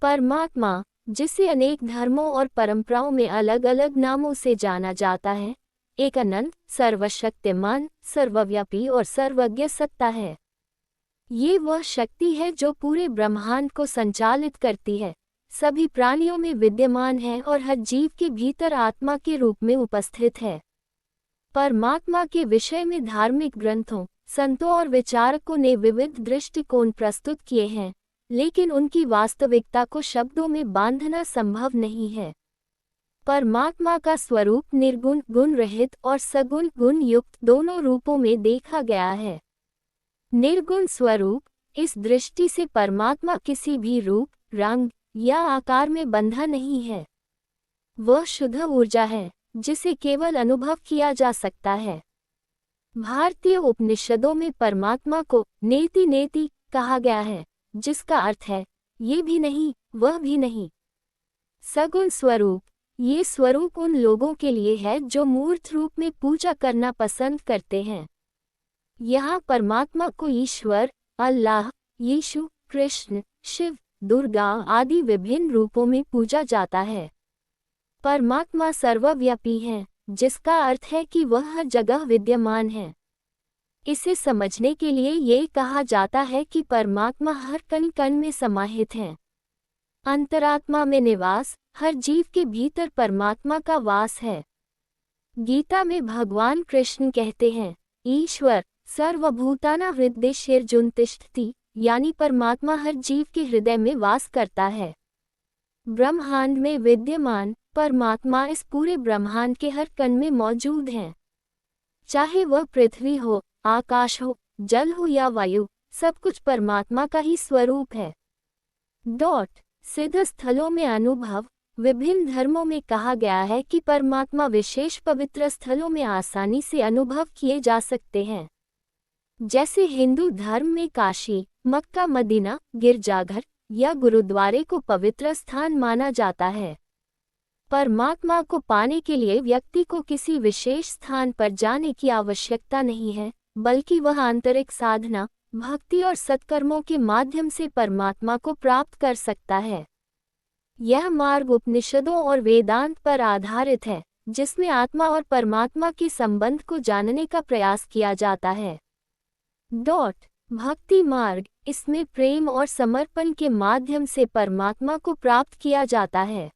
परमात्मा, जिसे अनेक धर्मों और परंपराओं में अलग अलग नामों से जाना जाता है, एक अनंत, सर्वशक्तिमान, सर्वव्यापी और सर्वज्ञ सत्ता है। ये वह शक्ति है जो पूरे ब्रह्मांड को संचालित करती है, सभी प्राणियों में विद्यमान है और हर जीव के भीतर आत्मा के रूप में उपस्थित है। परमात्मा के विषय में धार्मिक ग्रंथों, संतों और विचारकों ने विविध दृष्टिकोण प्रस्तुत किए हैं, लेकिन उनकी वास्तविकता को शब्दों में बांधना संभव नहीं है। परमात्मा का स्वरूप निर्गुण, गुण रहित और सगुण, गुण युक्त दोनों रूपों में देखा गया है। निर्गुण स्वरूप, इस दृष्टि से परमात्मा किसी भी रूप, रंग या आकार में बंधा नहीं है। वह शुद्ध ऊर्जा है, जिसे केवल अनुभव किया जा सकता है। भारतीय उपनिषदों में परमात्मा को नेति नेति कहा गया है, जिसका अर्थ है ये भी नहीं, वह भी नहीं। सगुण स्वरूप, ये स्वरूप उन लोगों के लिए है जो मूर्त रूप में पूजा करना पसंद करते हैं। यहाँ परमात्मा को ईश्वर, अल्लाह, यीशु, कृष्ण, शिव, दुर्गा आदि विभिन्न रूपों में पूजा जाता है। परमात्मा सर्वव्यापी है, जिसका अर्थ है कि वह हर जगह विद्यमान है। इसे समझने के लिए ये कहा जाता है कि परमात्मा हर कण कण में समाहित है। अंतरात्मा में निवास, हर जीव के भीतर परमात्मा का वास है। गीता में भगवान कृष्ण कहते हैं, ईश्वर सर्वभूतानां हृदयेऽर्जुन तिष्ठति, यानी परमात्मा हर जीव के हृदय में वास करता है। ब्रह्मांड में विद्यमान परमात्मा इस पूरे ब्रह्मांड के हर कण में मौजूद हैं। चाहे वह पृथ्वी हो, आकाश हो, जल हो या वायु, सब कुछ परमात्मा का ही स्वरूप है। सिद्ध स्थलों में अनुभव, विभिन्न धर्मों में कहा गया है कि परमात्मा विशेष पवित्र स्थलों में आसानी से अनुभव किए जा सकते हैं। जैसे हिंदू धर्म में काशी, मक्का, मदीना, गिरजाघर या गुरुद्वारे को पवित्र स्थान माना जाता है। परमात्मा को पाने के लिए व्यक्ति को किसी विशेष स्थान पर जाने की आवश्यकता नहीं है, बल्कि वह आंतरिक साधना, भक्ति और सत्कर्मों के माध्यम से परमात्मा को प्राप्त कर सकता है। यह मार्ग उपनिषदों और वेदांत पर आधारित है, जिसमें आत्मा और परमात्मा के संबंध को जानने का प्रयास किया जाता है। भक्ति मार्ग, इसमें प्रेम और समर्पण के माध्यम से परमात्मा को प्राप्त किया जाता है।